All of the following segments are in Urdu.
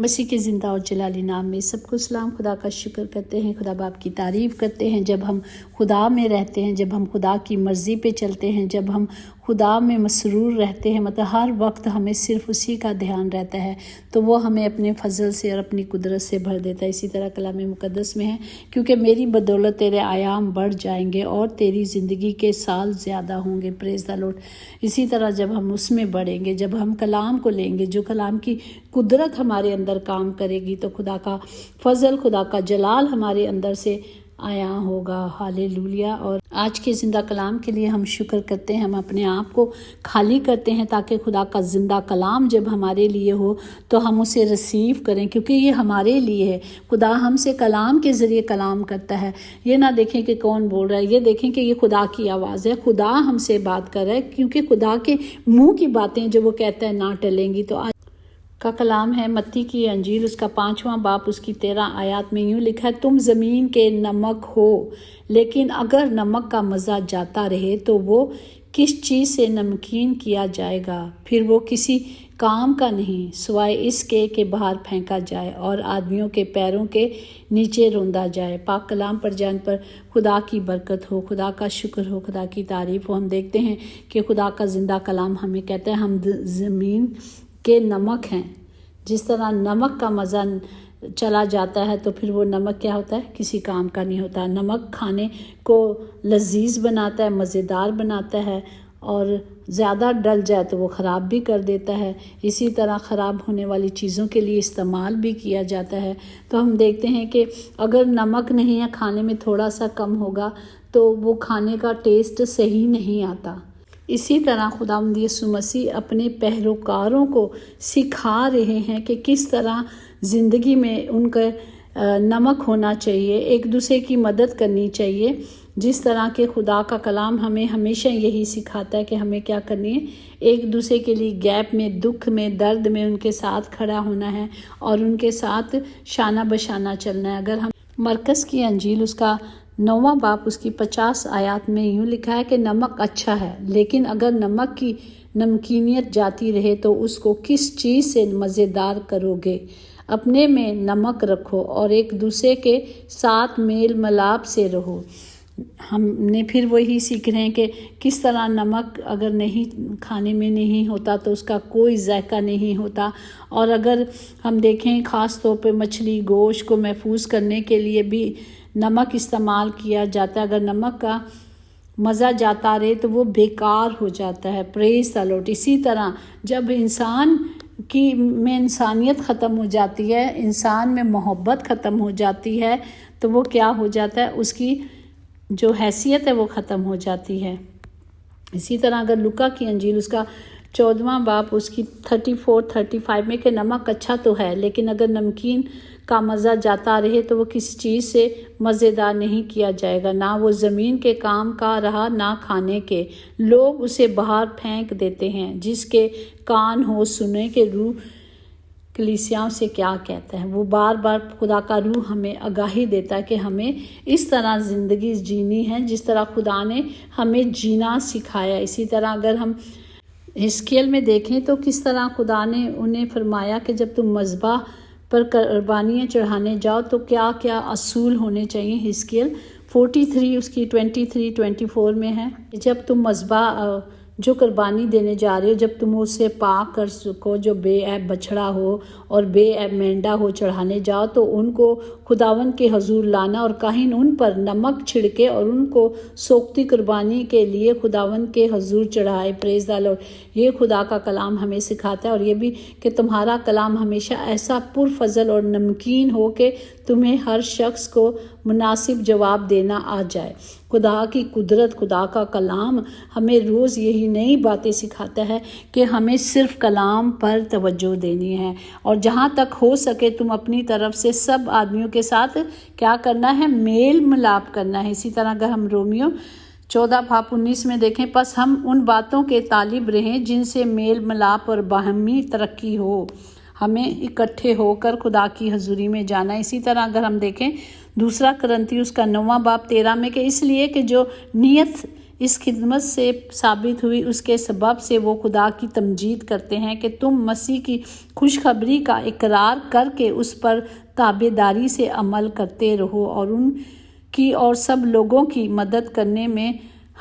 مسیح کے زندہ اور جلالی نام میں سب کو سلام۔ خدا کا شکر کرتے ہیں، خدا باپ کی تعریف کرتے ہیں۔ جب ہم خدا میں رہتے ہیں، جب ہم خدا کی مرضی پہ چلتے ہیں، جب ہم خدا میں مسرور رہتے ہیں، مطلب ہر وقت ہمیں صرف اسی کا دھیان رہتا ہے، تو وہ ہمیں اپنے فضل سے اور اپنی قدرت سے بھر دیتا ہے۔ اسی طرح کلام مقدس میں ہے، کیونکہ میری بدولت تیرے ایام بڑھ جائیں گے اور تیری زندگی کے سال زیادہ ہوں گے۔ پریز دی لارڈ۔ اسی طرح جب ہم اس میں بڑھیں گے، جب ہم کلام کو لیں گے، جو کلام کی قدرت ہمارے اندر کام کرے گی، تو خدا کا فضل، خدا کا جلال ہمارے اندر سے آیا ہوگا۔ ہالےلویا۔ اور آج کے زندہ کلام کے لیے ہم شکر کرتے ہیں، ہم اپنے آپ کو خالی کرتے ہیں تاکہ خدا کا زندہ کلام جب ہمارے لیے ہو تو ہم اسے ریسیو کریں، کیونکہ یہ ہمارے لیے ہے۔ خدا ہم سے کلام کے ذریعے کلام کرتا ہے۔ یہ نہ دیکھیں کہ کون بول رہا ہے، یہ دیکھیں کہ یہ خدا کی آواز ہے، خدا ہم سے بات کر رہا ہے، کیونکہ خدا کے منہ کی باتیں جو وہ کہتا ہے نہ ٹلیں گی۔ تو آج کا کلام ہے متی کی انجیل، اس کا 5واں باب، اس کی 13 آیات میں یوں لکھا ہے، تم زمین کے نمک ہو، لیکن اگر نمک کا مزہ جاتا رہے تو وہ کس چیز سے نمکین کیا جائے گا؟ پھر وہ کسی کام کا نہیں، سوائے اس کے کہ باہر پھینکا جائے اور آدمیوں کے پیروں کے نیچے روندا جائے۔ پاک کلام پر جان پر خدا کی برکت ہو، خدا کا شکر ہو، خدا کی تعریف ہو۔ ہم دیکھتے ہیں کہ خدا کا زندہ کلام ہمیں کہتا ہے ہم زمین کے نمک ہیں۔ جس طرح نمک کا مزہ چلا جاتا ہے تو پھر وہ نمک کیا ہوتا ہے؟ کسی کام کا نہیں ہوتا۔ نمک کھانے کو لذیذ بناتا ہے، مزیدار بناتا ہے، اور زیادہ ڈل جائے تو وہ خراب بھی کر دیتا ہے۔ اسی طرح خراب ہونے والی چیزوں کے لیے استعمال بھی کیا جاتا ہے۔ تو ہم دیکھتے ہیں کہ اگر نمک نہیں ہے، کھانے میں تھوڑا سا کم ہوگا تو وہ کھانے کا ٹیسٹ صحیح نہیں آتا۔ اسی طرح خداوند یسوع مسیح اپنے پیروکاروں کو سکھا رہے ہیں کہ کس طرح زندگی میں ان کا نمک ہونا چاہیے، ایک دوسرے کی مدد کرنی چاہیے۔ جس طرح کہ خدا کا کلام ہمیں ہمیشہ یہی سکھاتا ہے کہ ہمیں کیا کرنی ہے، ایک دوسرے کے لیے گیپ میں، دکھ میں، درد میں ان کے ساتھ کھڑا ہونا ہے اور ان کے ساتھ شانہ بشانہ چلنا ہے۔ اگر ہم مرکز کی انجیل، اس کا 9واں باب، اس کی 50 آیات میں یوں لکھا ہے کہ نمک اچھا ہے، لیکن اگر نمک کی نمکینیت جاتی رہے تو اس کو کس چیز سے مزیدار کرو گے؟ اپنے میں نمک رکھو اور ایک دوسرے کے ساتھ میل ملاپ سے رہو۔ ہم نے پھر وہی سیکھ رہے ہیں کہ کس طرح نمک اگر نہیں کھانے میں نہیں ہوتا تو اس کا کوئی ذائقہ نہیں ہوتا۔ اور اگر ہم دیکھیں خاص طور پہ مچھلی، گوشت کو محفوظ کرنے کے لیے بھی نمک استعمال کیا جاتا ہے۔ اگر نمک کا مزہ جاتا رہے تو وہ بیکار ہو جاتا ہے۔ پریز دی لارڈ۔ اسی طرح جب انسان میں انسانیت ختم ہو جاتی ہے، انسان میں محبت ختم ہو جاتی ہے، تو وہ کیا ہو جاتا ہے؟ اس کی جو حیثیت ہے وہ ختم ہو جاتی ہے۔ اسی طرح اگر لوکا کی انجیل، اس کا 14واں باب، اس کی 34-35 میں کہ نمک اچھا تو ہے، لیکن اگر نمکین کا مزہ جاتا رہے تو وہ کسی چیز سے مزیدار نہیں کیا جائے گا، نہ وہ زمین کے کام کا رہا نہ کھانے کے۔ لوگ اسے باہر پھینک دیتے ہیں۔ جس کے کان ہو سنے کہ روح کلیسیاؤں سے کیا کہتا ہے۔ وہ بار بار خدا کا روح ہمیں آگاہی دیتا ہے کہ ہمیں اس طرح زندگی جینی ہے جس طرح خدا نے ہمیں جینا سکھایا۔ اسی طرح اگر ہم حزقیل میں دیکھیں تو کس طرح خدا نے انہیں فرمایا کہ جب تم مذبح پر قربانیاں چڑھانے جاؤ تو کیا کیا اصول ہونے چاہیے۔ حزقیل 43 اس کی 23-24 میں ہے، جب تم مذبح جو قربانی دینے جا رہے ہو، جب تم اسے پاک کر سکو، جو بے عیب بچڑا ہو اور بے عیب مینڈا ہو چڑھانے جاؤ، تو ان کو خداوند کے حضور لانا اور کاہن ان پر نمک چھڑکے اور ان کو سوگتی قربانی کے لیے خداوند کے حضور چڑھائے۔ پریز دی لارڈ۔ یہ خدا کا کلام ہمیں سکھاتا ہے، اور یہ بھی کہ تمہارا کلام ہمیشہ ایسا پرفضل اور نمکین ہو کہ تمہیں ہر شخص کو مناسب جواب دینا آ جائے۔ خدا کی قدرت، خدا کا کلام ہمیں روز یہی نئی باتیں سکھاتا ہے کہ ہمیں صرف کلام پر توجہ دینی ہے، اور جہاں تک ہو سکے تم اپنی طرف سے سب آدمیوں کے ساتھ کیا کرنا ہے؟ میل ملاپ کرنا ہے۔ اسی طرح اگر ہم رومیو 14:19 میں دیکھیں، پس ہم ان باتوں کے طالب رہیں جن سے میل ملاپ اور باہمی ترقی ہو، ہمیں اکٹھے ہو کر خدا کی حضوری میں جانا۔ اسی طرح اگر ہم دیکھیں 2 کرنتی اس کا 9واں باب 13 میں کہ اس لیے کہ جو نیت اس خدمت سے ثابت ہوئی، اس کے سبب سے وہ خدا کی تمجید کرتے ہیں کہ تم مسیح کی خوشخبری کا اقرار کر کے اس پر تابعداری سے عمل کرتے رہو اور ان کی اور سب لوگوں کی مدد کرنے میں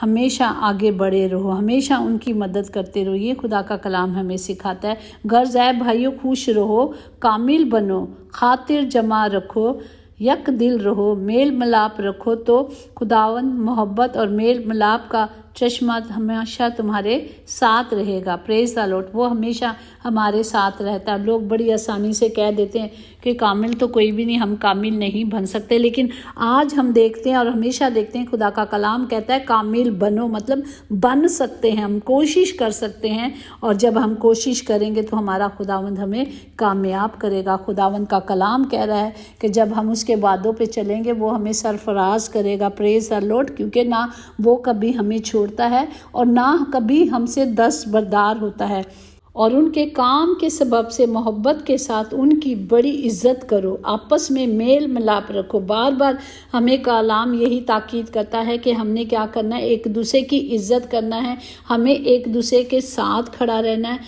ہمیشہ آگے بڑھے رہو، ہمیشہ ان کی مدد کرتے رہو۔ یہ خدا کا کلام ہمیں سکھاتا ہے۔ غرض ہے بھائیو، خوش رہو، کامل بنو، خاطر جمع رکھو، یک دل رہو، میل ملاپ رکھو، تو خداوند محبت اور میل ملاپ کا چشمہ ہمیشہ تمہارے ساتھ رہے گا۔ پریز دا لارڈ۔ وہ ہمیشہ ہمارے ساتھ رہتا ہے۔ لوگ بڑی آسانی سے کہہ دیتے ہیں کہ کامل تو کوئی بھی نہیں، ہم کامل نہیں بن سکتے، لیکن آج ہم دیکھتے ہیں اور ہمیشہ دیکھتے ہیں خدا کا کلام کہتا ہے کامل بنو، مطلب بن سکتے ہیں، ہم کوشش کر سکتے ہیں، اور جب ہم کوشش کریں گے تو ہمارا خداوند ہمیں کامیاب کرے گا۔ خداوند کا کلام کہہ رہا ہے کہ جب ہم اس کے وعدوں پہ چلیں گے وہ ہمیں سرفراز کرے گا۔ پریز دا لارڈ۔ کیونکہ نہ وہ کبھی ہمیں چھوڑتا ہے اور نہ کبھی ہم سے دستبردار ہوتا ہے، اور ان کے کام کے سبب سے محبت کے ساتھ ان کی بڑی عزت کرو، آپس میں میل ملاپ رکھو۔ بار بار ہمیں کلام یہی تاکید کرتا ہے کہ ہم نے کیا کرنا ہے، ایک دوسرے کی عزت کرنا ہے، ہمیں ایک دوسرے کے ساتھ کھڑا رہنا ہے،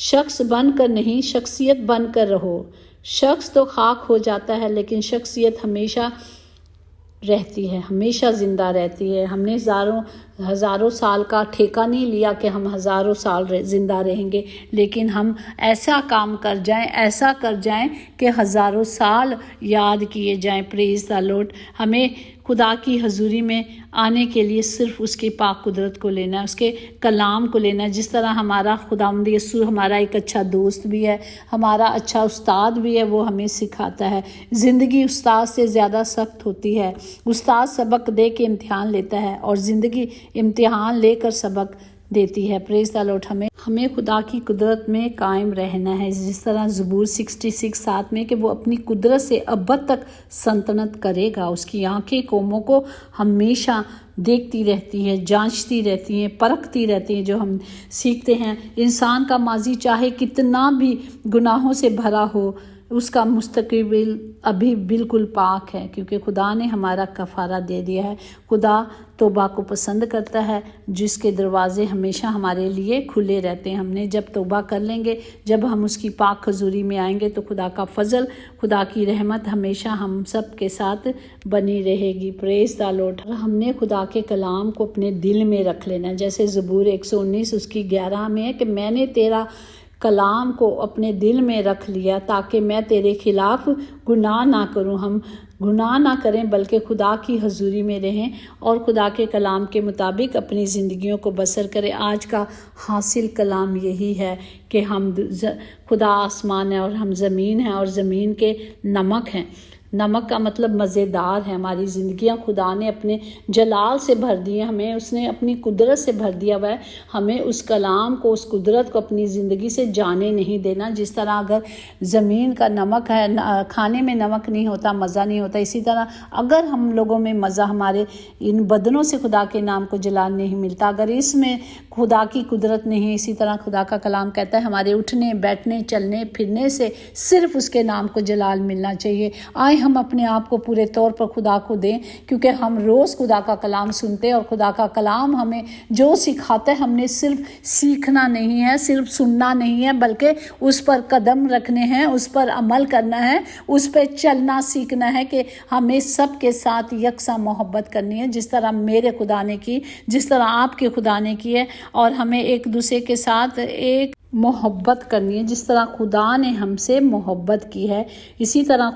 شخص بن کر نہیں، شخصیت بن کر رہو۔ شخص تو خاک ہو جاتا ہے لیکن شخصیت ہمیشہ رہتی ہے، ہمیشہ زندہ رہتی ہے۔ ہم نے ہزاروں سال کا ٹھیکہ نہیں لیا کہ ہم ہزاروں سال زندہ رہیں گے، لیکن ہم ایسا کام کر جائیں، ایسا کر جائیں کہ ہزاروں سال یاد کیے جائیں۔ پریز دا لارڈ۔ ہمیں خدا کی حضوری میں آنے کے لیے صرف اس کی پاک قدرت کو لینا ہے، اس کے کلام کو لینا ہے۔ جس طرح ہمارا خداوند یسوع ہمارا ایک اچھا دوست بھی ہے، ہمارا اچھا استاد بھی ہے، وہ ہمیں سکھاتا ہے۔ زندگی استاد سے زیادہ سخت ہوتی ہے۔ استاد سبق دے کے امتحان لیتا ہے اور زندگی امتحان لے کر سبق دیتی ہے۔ پریز دا لارڈ۔ ہمیں خدا کی قدرت میں قائم رہنا ہے، جس طرح زبور 66:7 میں کہ وہ اپنی قدرت سے ابد تک سلطنت کرے گا۔ اس کی آنکھیں قوموں کو ہمیشہ دیکھتی رہتی ہیں، جانچتی رہتی ہیں، پرکھتی رہتی ہیں۔ جو ہم سیکھتے ہیں، انسان کا ماضی چاہے کتنا بھی گناہوں سے بھرا ہو، اس کا مستقبل ابھی بالکل پاک ہے، کیونکہ خدا نے ہمارا کفارہ دے دیا ہے۔ خدا توبہ کو پسند کرتا ہے، جس کے دروازے ہمیشہ ہمارے لیے کھلے رہتے ہیں۔ ہم نے جب توبہ کر لیں گے، جب ہم اس کی پاک حضوری میں آئیں گے، تو خدا کا فضل، خدا کی رحمت ہمیشہ ہم سب کے ساتھ بنی رہے گی۔ پریز دا لارڈ۔ ہم نے خدا کے کلام کو اپنے دل میں رکھ لینا ہے، جیسے زبور 119 اس کی 11 میں ہے کہ میں نے تیرا کلام کو اپنے دل میں رکھ لیا تاکہ میں تیرے خلاف گناہ نہ کروں۔ ہم گناہ نہ کریں بلکہ خدا کی حضوری میں رہیں اور خدا کے کلام کے مطابق اپنی زندگیوں کو بسر کریں۔ آج کا حاصل کلام یہی ہے کہ ہم خدا آسمان ہے اور ہم زمین ہیں، اور زمین کے نمک ہیں۔ نمک کا مطلب مزیدار ہے۔ ہماری زندگیاں خدا نے اپنے جلال سے بھر دی ہیں، ہمیں اس نے اپنی قدرت سے بھر دیا ہوا ہے۔ ہمیں اس کلام کو، اس قدرت کو اپنی زندگی سے جانے نہیں دینا۔ جس طرح اگر زمین کا نمک ہے، کھانے میں نمک نہیں ہوتا، مزہ نہیں ہوتا، اسی طرح اگر ہم لوگوں میں مزہ، ہمارے ان بدنوں سے خدا کے نام کو جلال نہیں ملتا، اگر اس میں خدا کی قدرت نہیں، اسی طرح خدا کا کلام کہتا ہے ہمارے اٹھنے بیٹھنے چلنے پھرنے سے صرف اس کے نام کو جلال ملنا چاہیے۔ آئے ہم اپنے آپ کو پورے طور پر خدا کو دیں، کیونکہ ہم روز خدا کا کلام سنتے ہیں، اور خدا کا کلام ہمیں جو سکھاتا ہے، ہم نے صرف سیکھنا نہیں ہے، صرف سننا نہیں ہے، بلکہ اس پر قدم رکھنے ہیں، اس پر عمل کرنا ہے، اس پہ چلنا سیکھنا ہے کہ ہمیں سب کے ساتھ یکساں محبت کرنی ہے، جس طرح میرے خدا نے کی، جس طرح آپ کے خدا نے کی ہے، اور ہمیں ایک دوسرے کے ساتھ ایک محبت کرنی ہے جس طرح خدا نے ہم سے محبت کی ہے۔ اسی طرح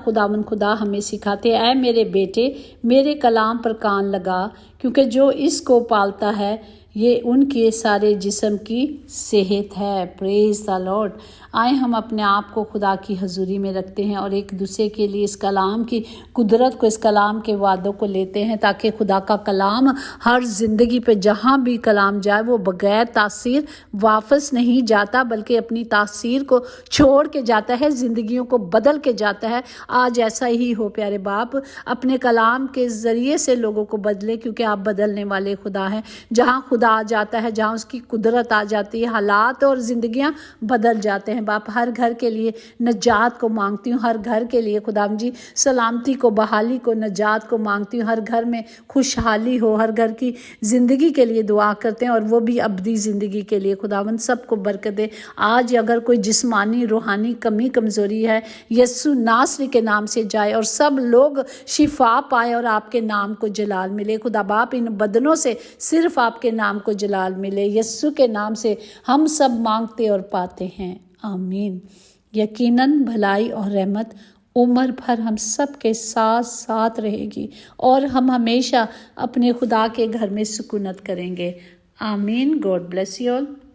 خدا ہمیں سکھاتے ہیں، اے میرے بیٹے میرے کلام پر کان لگا، کیونکہ جو اس کو پالتا ہے یہ ان کے سارے جسم کی صحت ہے۔ پریز دا لارڈ۔ آئے ہم اپنے آپ کو خدا کی حضوری میں رکھتے ہیں اور ایک دوسرے کے لیے اس کلام کی قدرت کو، اس کلام کے وعدوں کو لیتے ہیں، تاکہ خدا کا کلام ہر زندگی پہ جہاں بھی کلام جائے وہ بغیر تاثیر واپس نہیں جاتا، بلکہ اپنی تاثیر کو چھوڑ کے جاتا ہے، زندگیوں کو بدل کے جاتا ہے۔ آج ایسا ہی ہو پیارے باپ، اپنے کلام کے ذریعے سے لوگوں کو بدلے، کیونکہ آپ بدلنے والے خدا ہیں۔ جہاں خدا خدا آ جاتا ہے، جہاں اس کی قدرت آ جاتی ہے، حالات اور زندگیاں بدل جاتے ہیں۔ باپ ہر گھر کے لیے نجات کو مانگتی ہوں، ہر گھر کے لیے خداوند جی سلامتی کو، بحالی کو، نجات کو مانگتی ہوں، ہر گھر میں خوشحالی ہو، ہر گھر کی زندگی کے لیے دعا کرتے ہیں، اور وہ بھی ابدی زندگی کے لیے۔ خداوند سب کو برکت دے۔ آج اگر کوئی جسمانی روحانی کمی کمزوری ہے، یسوع ناصری کے نام سے جائے اور سب لوگ شفا پائے اور آپ کے نام کو جلال ملے۔ خدا باپ ان بدنوں سے صرف آپ کے نام کو جلال ملے۔ یسوع کے نام سے ہم سب مانگتے اور پاتے ہیں، آمین۔ یقیناً بھلائی اور رحمت عمر بھر ہم سب کے ساتھ ساتھ رہے گی، اور ہم ہمیشہ اپنے خدا کے گھر میں سکونت کریں گے، آمین۔ God bless you all.